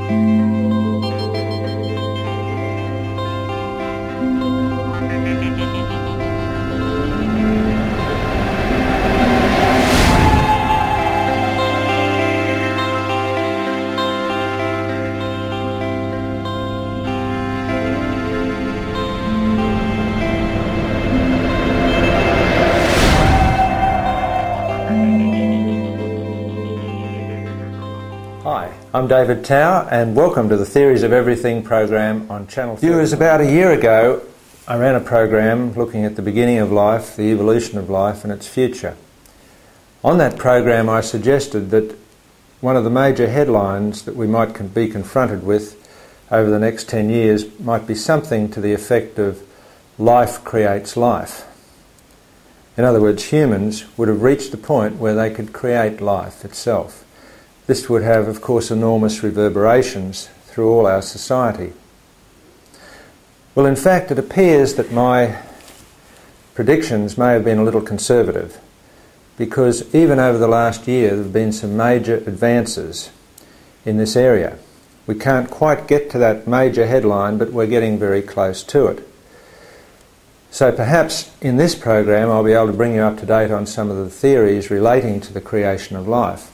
Hi, I'm David Tower and welcome to the Theories of Everything program on Channel 3. Viewers, about a year ago I ran a program looking at the beginning of life, the evolution of life and its future. On that program I suggested that one of the major headlines that we might be confronted with over the next 10 years might be something to the effect of life creates life. In other words, humans would have reached the point where they could create life itself. This would have, of course, enormous reverberations through all our society. Well, in fact, it appears that my predictions may have been a little conservative, because even over the last year there have been some major advances in this area. We can't quite get to that major headline, but we're getting very close to it. So perhaps in this program I'll be able to bring you up to date on some of the theories relating to the creation of life,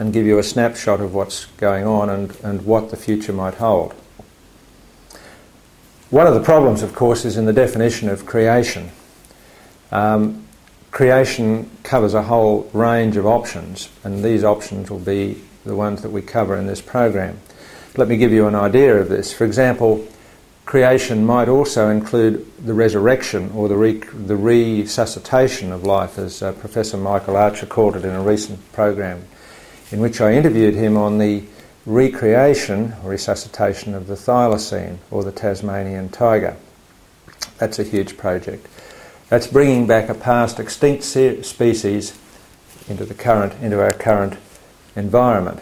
and give you a snapshot of what's going on and what the future might hold. One of the problems, of course, is in the definition of creation. Creation covers a whole range of options, and these options will be the ones that we cover in this program. Let me give you an idea of this. For example, creation might also include the resurrection or the resuscitation of life, as Professor Michael Archer called it in a recent program, in which I interviewed him on the recreation or resuscitation of the thylacine or the Tasmanian tiger. That's a huge project. That's bringing back a past extinct species into our current environment.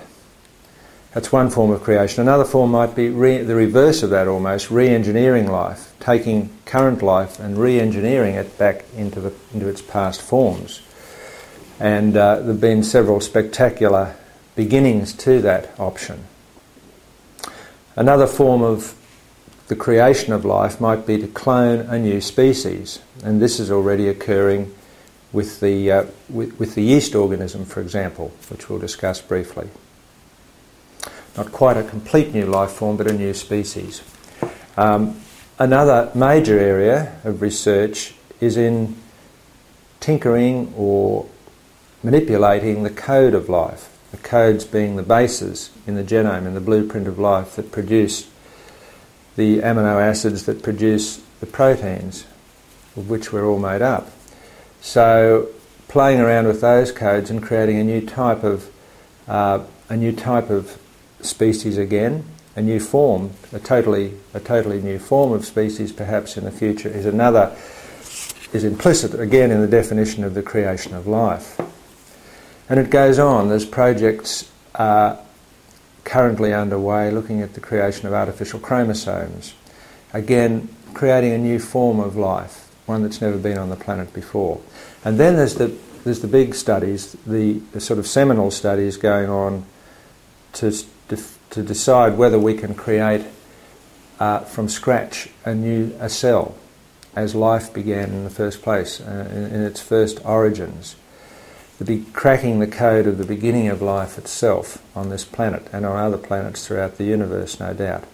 That's one form of creation. Another form might be the reverse of that almost, re-engineering life, taking current life and re-engineering it back into its past forms. And there have been several spectacular beginnings to that option. Another form of the creation of life might be to clone a new species, and this is already occurring with the yeast organism, for example, which we'll discuss briefly. Not quite a complete new life form, but a new species. Another major area of research is in tinkering or manipulating the code of life, the codes being the bases in the genome, in the blueprint of life that produce the amino acids that produce the proteins of which we're all made up. So playing around with those codes and creating a new type of species again, a new form, a totally new form of species perhaps in the future is implicit again in the definition of the creation of life. And it goes on. There's projects currently underway looking at the creation of artificial chromosomes. Again, creating a new form of life, one that's never been on the planet before. And then there's the big studies, the sort of seminal studies going on to decide whether we can create from scratch a cell as life began in the first place, in its first origins. To be cracking the code of the beginning of life itself on this planet and on other planets throughout the universe, no doubt.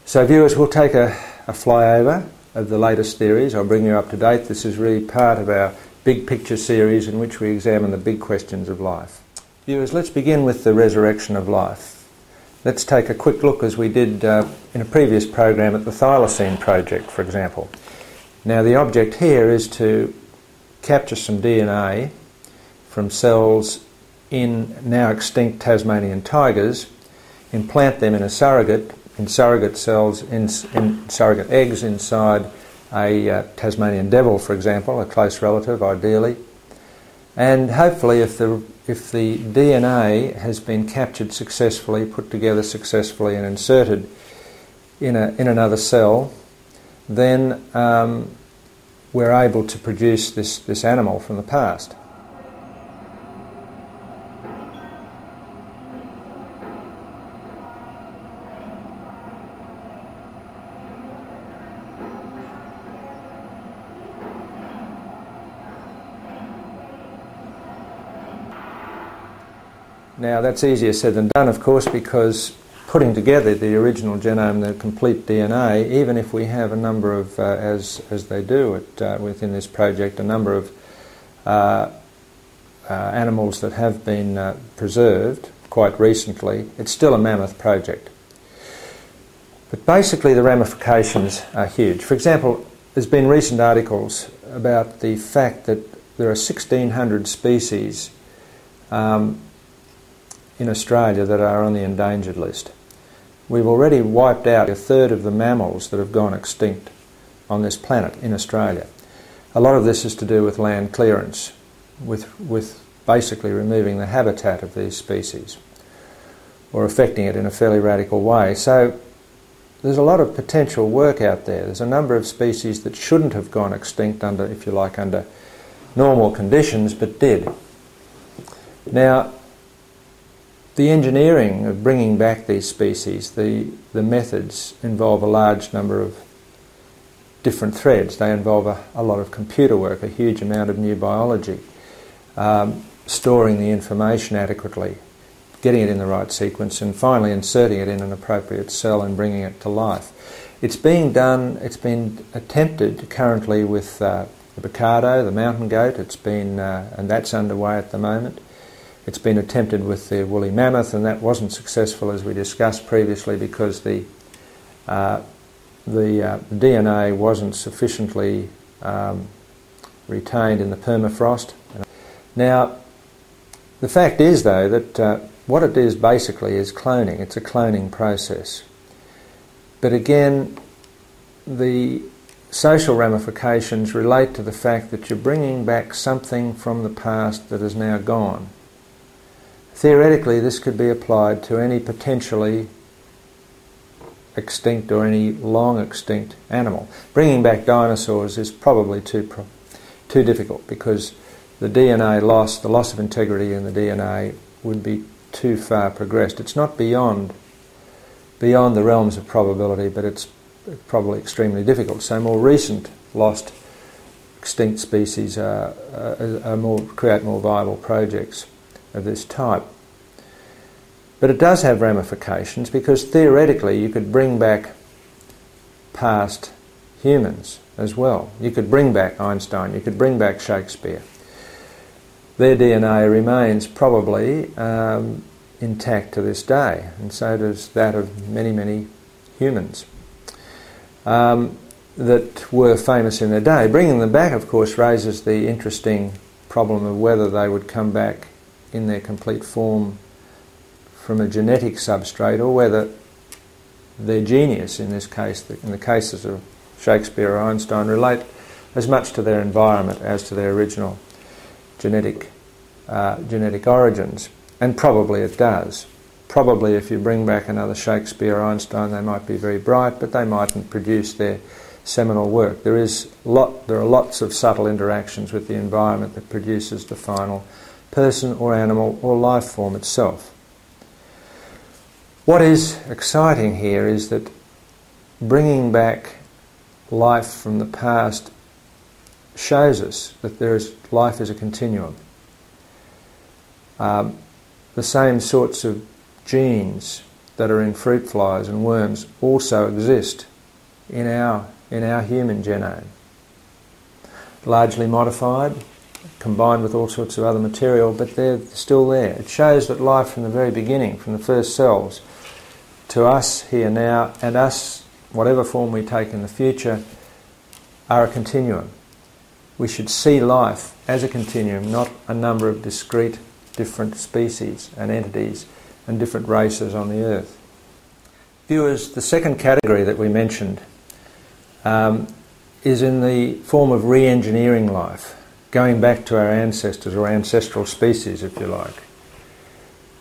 So viewers, we'll take a flyover of the latest theories. I'll bring you up to date. This is really part of our big picture series in which we examine the big questions of life. Viewers, let's begin with the resurrection of life. Let's take a quick look, as we did in a previous program, at the thylacine project, for example. Now the object here is to capture some DNA from cells in now extinct Tasmanian tigers, implant them in surrogate cells, in surrogate eggs inside a Tasmanian devil, for example, a close relative ideally, and hopefully if the DNA has been captured successfully, put together successfully and inserted in another cell, then we're able to produce this animal from the past. Now that's easier said than done, of course, because putting together the original genome, the complete DNA, even if we have a number of, as they do within this project, a number of animals that have been preserved quite recently, it's still a mammoth project. But basically the ramifications are huge. For example, there's been recent articles about the fact that there are 1,600 species in Australia that are on the endangered list. We've already wiped out a third of the mammals that have gone extinct on this planet in Australia. A lot of this is to do with land clearance, with basically removing the habitat of these species or affecting it in a fairly radical way. So there's a lot of potential work out there. There's a number of species that shouldn't have gone extinct under, if you like, under normal conditions, but did. Now, the engineering of bringing back these species, the methods involve a large number of different threads. They involve a lot of computer work, a huge amount of new biology, storing the information adequately, getting it in the right sequence, and finally inserting it in an appropriate cell and bringing it to life. It's being done, it's been attempted currently with the Bocado, the mountain goat. It's been, and that's underway at the moment. It's been attempted with the woolly mammoth, and that wasn't successful, as we discussed previously, because the DNA wasn't sufficiently retained in the permafrost. Now, the fact is, though, that what it is basically is cloning. It's a cloning process. But again, the social ramifications relate to the fact that you're bringing back something from the past that is now gone. Theoretically, this could be applied to any potentially extinct or any long extinct animal. Bringing back dinosaurs is probably too difficult, because the DNA loss, the loss of integrity in the DNA, would be too far progressed. It's not beyond the realms of probability, but it's probably extremely difficult. So more recent lost extinct species create more viable projects of this type. But it does have ramifications, because theoretically you could bring back past humans as well. You could bring back Einstein, you could bring back Shakespeare. Their DNA remains probably intact to this day, and so does that of many, many humans that were famous in their day. Bringing them back, of course, raises the interesting problem of whether they would come back in their complete form from a genetic substrate, or whether their genius, in this case, in the cases of Shakespeare or Einstein, relate as much to their environment as to their original genetic origins. And probably it does. Probably if you bring back another Shakespeare or Einstein, they might be very bright, but they mightn't produce their seminal work. There are lots of subtle interactions with the environment that produces the final person or animal or life form itself. What is exciting here is that bringing back life from the past shows us that life is a continuum. The same sorts of genes that are in fruit flies and worms also exist in our human genome. Largely modified, combined with all sorts of other material, but they're still there. It shows that life from the very beginning, from the first cells, to us here now, and us, whatever form we take in the future, are a continuum. We should see life as a continuum, not a number of discrete different species and entities and different races on the earth. Viewers, the second category that we mentioned is in the form of re-engineering life, going back to our ancestors, or ancestral species, if you like.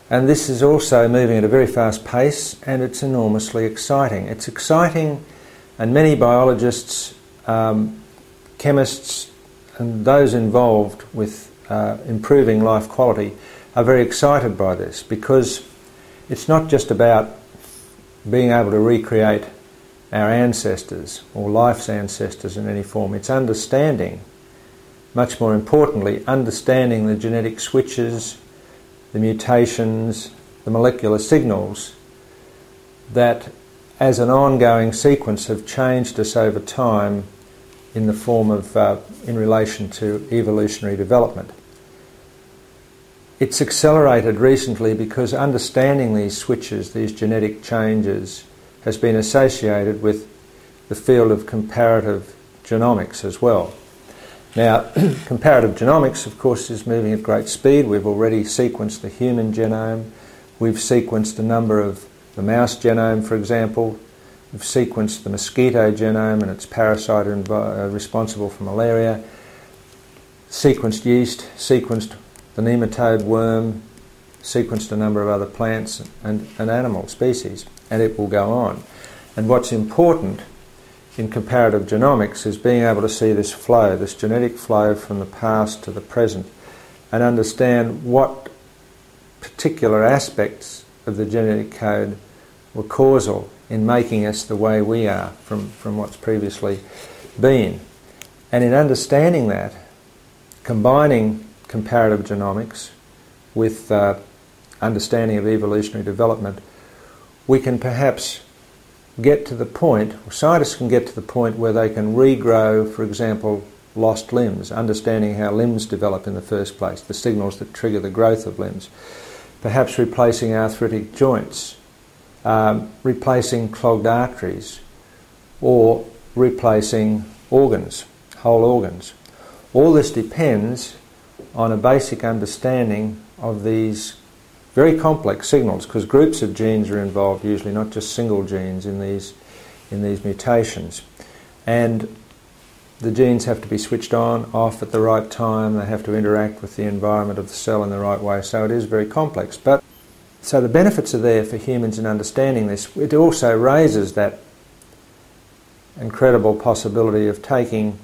And this is also moving at a very fast pace, and it's enormously exciting. It's exciting, and many biologists, chemists, and those involved with improving life quality are very excited by this, because it's not just about being able to recreate our ancestors or life's ancestors in any form. It's understanding, much more importantly, understanding the genetic switches the mutations, the molecular signals that as an ongoing sequence have changed us over time in the form of, in relation to evolutionary development. It's accelerated recently because understanding these switches, these genetic changes, has been associated with the field of comparative genomics as well. Now, comparative genomics, of course, is moving at great speed. We've already sequenced the human genome. We've sequenced a number of the mouse genome, for example. We've sequenced the mosquito genome and its parasite responsible for malaria. Sequenced yeast, sequenced the nematode worm, sequenced a number of other plants and animal species, and it will go on. And what's important in comparative genomics is being able to see this flow, this genetic flow from the past to the present, and understand what particular aspects of the genetic code were causal in making us the way we are from what's previously been. And in understanding that, combining comparative genomics with understanding of evolutionary development, we can perhaps get to the point, or scientists can get to the point where they can regrow, for example, lost limbs, understanding how limbs develop in the first place, the signals that trigger the growth of limbs, perhaps replacing arthritic joints, replacing clogged arteries, or replacing organs, whole organs. All this depends on a basic understanding of these very complex signals, because groups of genes are involved usually, not just single genes in these mutations. And the genes have to be switched on, off at the right time. They have to interact with the environment of the cell in the right way. So it is very complex. But so the benefits are there for humans in understanding this. It also raises that incredible possibility of taking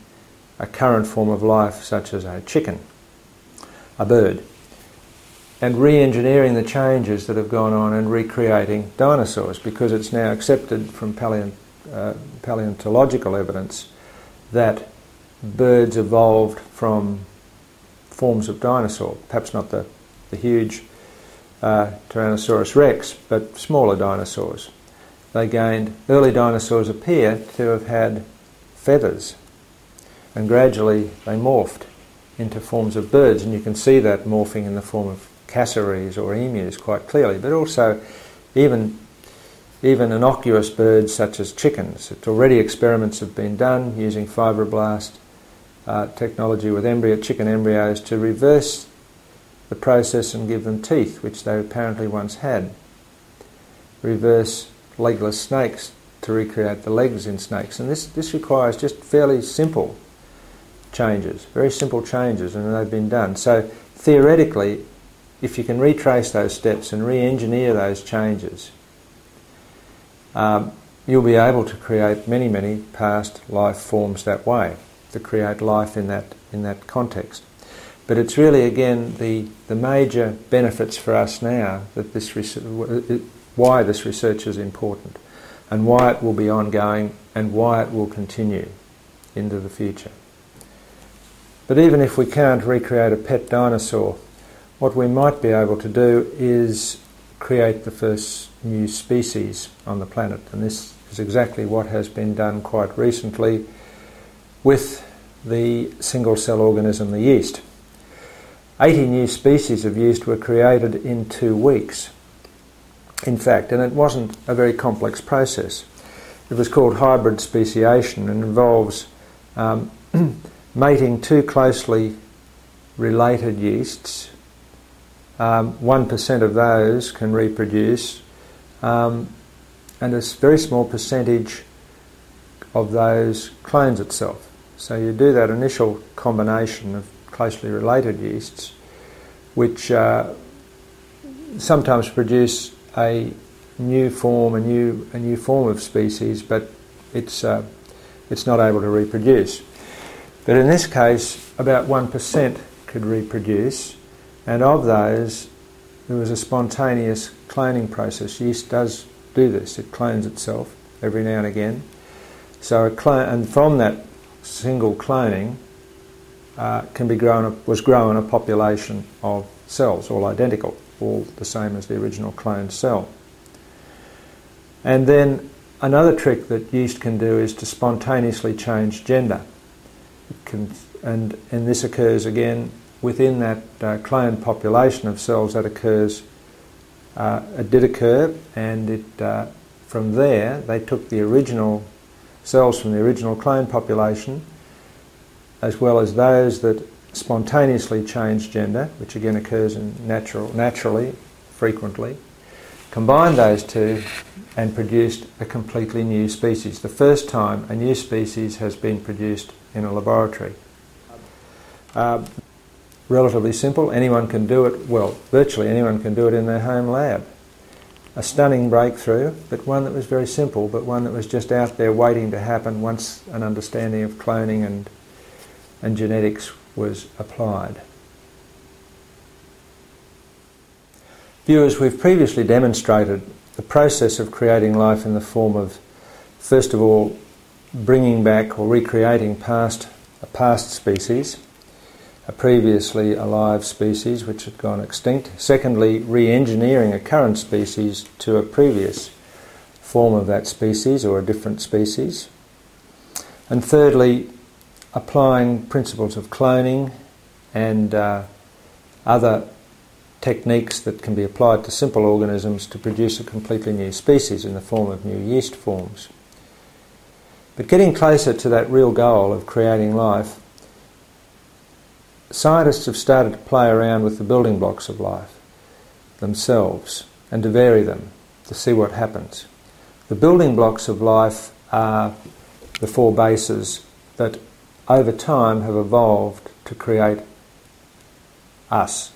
a current form of life, such as a chicken, a bird, and re-engineering the changes that have gone on and recreating dinosaurs, because it's now accepted from paleontological evidence that birds evolved from forms of dinosaur, perhaps not the huge Tyrannosaurus rex, but smaller dinosaurs. Early dinosaurs appear to have had feathers, and gradually they morphed into forms of birds, and you can see that morphing in the form of cassowaries or emus quite clearly, but also even innocuous birds such as chickens. Already experiments have been done using fibroblast technology with chicken embryos to reverse the process and give them teeth, which they apparently once had. Reverse legless snakes to recreate the legs in snakes. And this requires just fairly simple changes, very simple changes, and they've been done. So theoretically, if you can retrace those steps and re-engineer those changes, you'll be able to create many, many past life forms that way, to create life in that context. But it's really, again, the major benefits for us now that why this research is important, and why it will be ongoing, and why it will continue into the future. But even if we can't recreate a pet dinosaur, what we might be able to do is create the first new species on the planet. And this is exactly what has been done quite recently with the single-cell organism, the yeast. 80 new species of yeast were created in 2 weeks, in fact, and it wasn't a very complex process. It was called hybrid speciation and involves mating 2 closely related yeasts. 1% of those can reproduce, and a very small percentage of those clones itself. So you do that initial combination of closely related yeasts, which sometimes produce a new form of species, but it's not able to reproduce. But in this case, about 1% could reproduce, and of those, there was a spontaneous cloning process. Yeast does do this; it clones itself every now and again. So and from that single cloning was grown a population of cells, all identical. all the same as the original cloned cell. And then another trick that yeast can do is to spontaneously change gender. And this occurs again within that cloned population of cells. That occurs, it did occur, and from there they took the original cells from the original cloned population, as well as those that spontaneously change gender, which again occurs naturally, frequently, combined those two and produced a completely new species. The first time a new species has been produced in a laboratory. Relatively simple, anyone can do it, well, virtually anyone can do it in their home lab. A stunning breakthrough, but one that was very simple, but one that was just out there waiting to happen once an understanding of cloning and genetics was applied. Viewers, we've previously demonstrated the process of creating life in the form of, first of all, bringing back or recreating a past species, a previously alive species which had gone extinct. Secondly, re-engineering a current species to a previous form of that species or a different species. And thirdly, applying principles of cloning and other techniques that can be applied to simple organisms to produce a completely new species in the form of new yeast forms. But getting closer to that real goal of creating life, scientists have started to play around with the building blocks of life themselves and to vary them to see what happens. The building blocks of life are the four bases that over time have evolved to create us.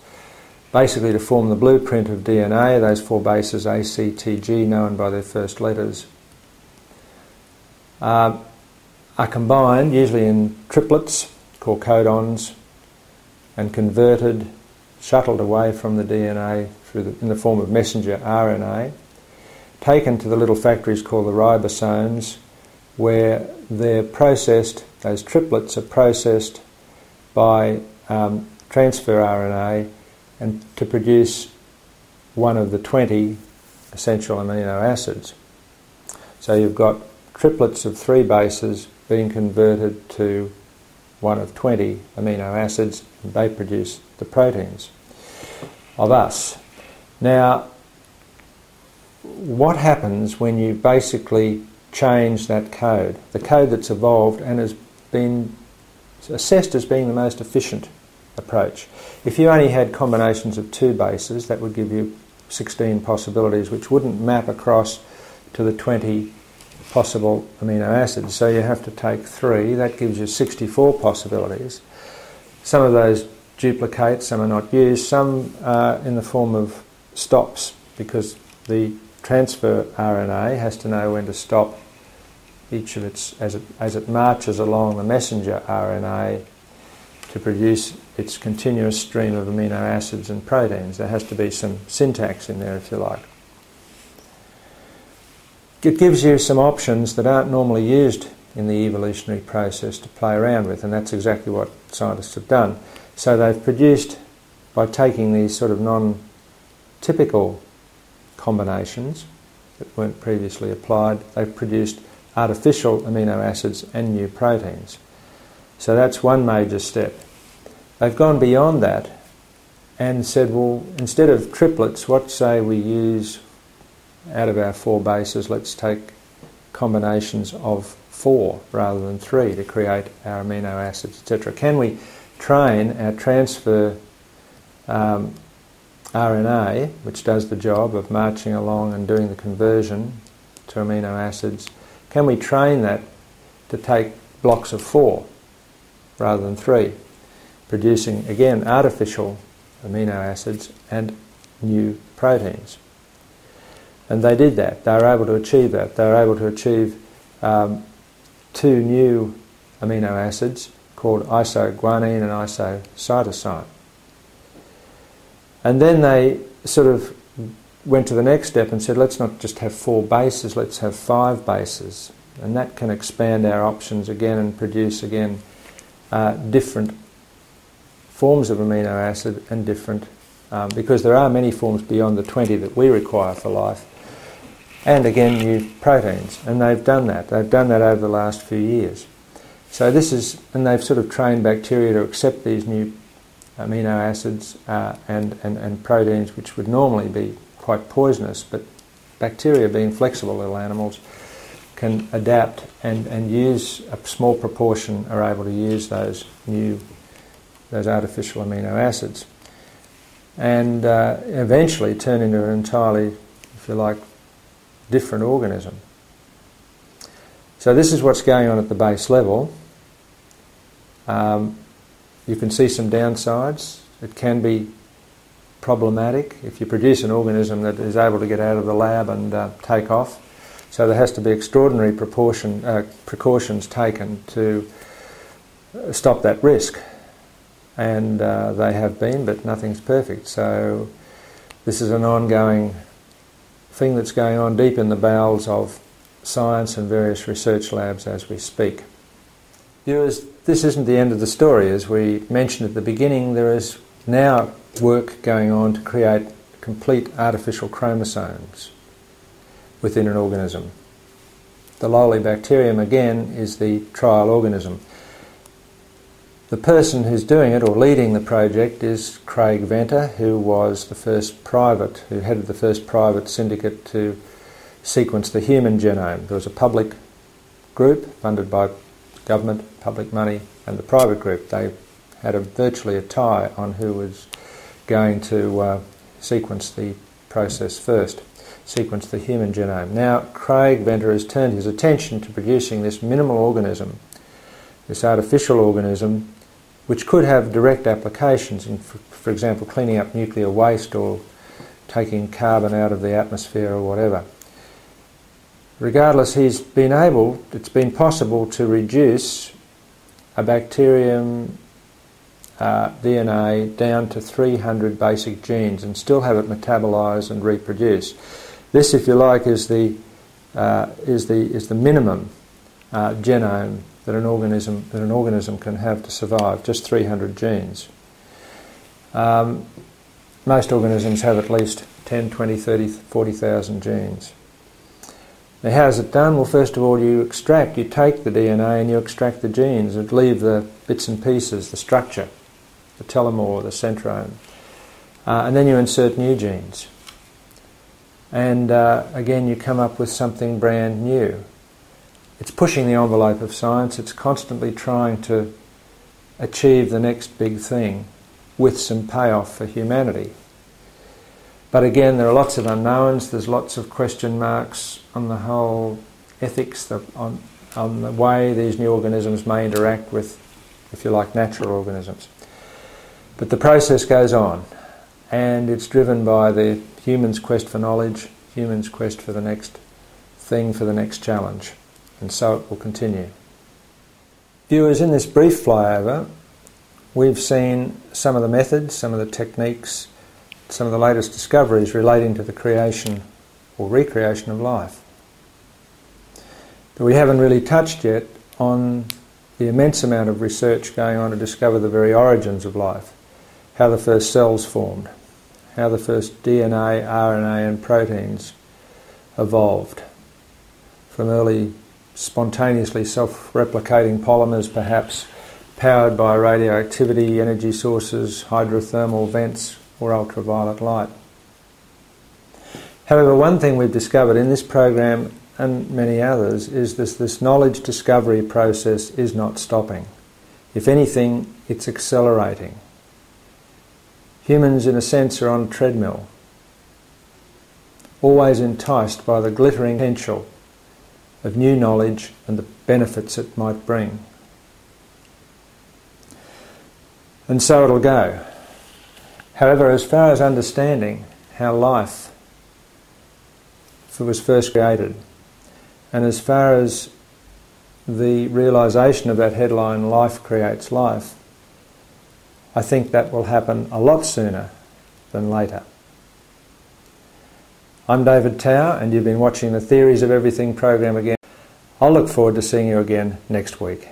Basically to form the blueprint of DNA, those four bases, A, C, T, G, known by their first letters, are combined, usually in triplets, called codons, and converted, shuttled away from the DNA in the form of messenger RNA, taken to the little factories called the ribosomes, where they're processed, those triplets are processed by transfer RNA and to produce one of the 20 essential amino acids. So you've got triplets of 3 bases being converted to one of 20 amino acids, and they produce the proteins of us. Now, what happens when you basically change that code? The code that's evolved and has been assessed as being the most efficient approach. If you only had combinations of 2 bases, that would give you 16 possibilities, which wouldn't map across to the 20 possible amino acids. So you have to take 3, that gives you 64 possibilities. Some of those duplicate, some are not used, some are in the form of stops, because the transfer RNA has to know when to stop each of its, as it marches along the messenger RNA to produce its continuous stream of amino acids and proteins. There has to be some syntax in there, if you like. It gives you some options that aren't normally used in the evolutionary process to play around with, and that's exactly what scientists have done. So they've produced, by taking these sort of non-typical combinations that weren't previously applied, they've produced artificial amino acids and new proteins. So that's one major step. They've gone beyond that and said, well, instead of triplets, what say we use out of our 4 bases, let's take combinations of 4 rather than 3 to create our amino acids, etc. Can we train our transfer RNA, which does the job of marching along and doing the conversion to amino acids, can we train that to take blocks of 4 rather than 3, producing, again, artificial amino acids and new proteins? And they did that. They were able to achieve that. They were able to achieve 2 new amino acids called isoguanine and isocytosine. And then they sort of went to the next step and said, let's not just have 4 bases, let's have 5 bases. And that can expand our options again and produce, again, different forms of amino acid and different because there are many forms beyond the 20 that we require for life, and again new proteins. And they've done that. They've done that over the last few years. So this is, and they've sort of trained bacteria to accept these new amino acids and proteins which would normally be quite poisonous, but bacteria, being flexible little animals, can adapt and use a small proportion, are able to use those artificial amino acids, and eventually turn into an entirely, if you like, different organism. So this is what's going on at the base level. You can see some downsides. It can be problematic if you produce an organism that is able to get out of the lab and take off. So there has to be extraordinary precautions taken to stop that risk. And they have been, but nothing's perfect. So this is an ongoing thing that's going on deep in the bowels of science and various research labs as we speak. Viewers, this isn't the end of the story. As we mentioned at the beginning, there is now work going on to create complete artificial chromosomes within an organism. The lowly bacterium, again, is the trial organism. The person who's doing it, or leading the project, is Craig Venter, who was the first private, who headed the first private syndicate to sequence the human genome. There was a public group funded by government, public money, and the private group. They had virtually a tie on who was going to sequence the process first, sequence the human genome. Now, Craig Venter has turned his attention to producing this minimal organism, this artificial organism, which could have direct applications in, for example, cleaning up nuclear waste or taking carbon out of the atmosphere or whatever. Regardless, it's been possible to reduce a bacterium DNA down to 300 basic genes and still have it metabolise and reproduce. This, if you like, is the minimum genome that an organism can have to survive, just 300 genes. Most organisms have at least 10, 20, 30, 40,000 genes. Now, how is it done? Well, first of all, you take the DNA and you extract the genes and leave the bits and pieces, the structure, the telomere, the centrome, and then you insert new genes. And again, you come up with something brand new. It's pushing the envelope of science. It's constantly trying to achieve the next big thing with some payoff for humanity. But again, there are lots of unknowns. There's lots of question marks on the whole ethics, on the way these new organisms may interact with, if you like, natural organisms. But the process goes on, and it's driven by the human's quest for knowledge, human's quest for the next thing, for the next challenge. And so it will continue. Viewers, in this brief flyover, we've seen some of the methods, some of the techniques, some of the latest discoveries relating to the creation or recreation of life. But we haven't really touched yet on the immense amount of research going on to discover the very origins of life, how the first cells formed, how the first DNA, RNA and proteins evolved from early spontaneously self-replicating polymers, perhaps powered by radioactivity, energy sources, hydrothermal vents or ultraviolet light. However, one thing we've discovered in this program and many others is this knowledge discovery process is not stopping. If anything, it's accelerating. Humans, in a sense, are on a treadmill, always enticed by the glittering potential of new knowledge and the benefits it might bring. And so it'll go. However, as far as understanding how life was first created, and as far as the realisation of that headline, life creates life, I think that will happen a lot sooner than later. I'm David Tao, and you've been watching the Theories of Everything program again. I'll look forward to seeing you again next week.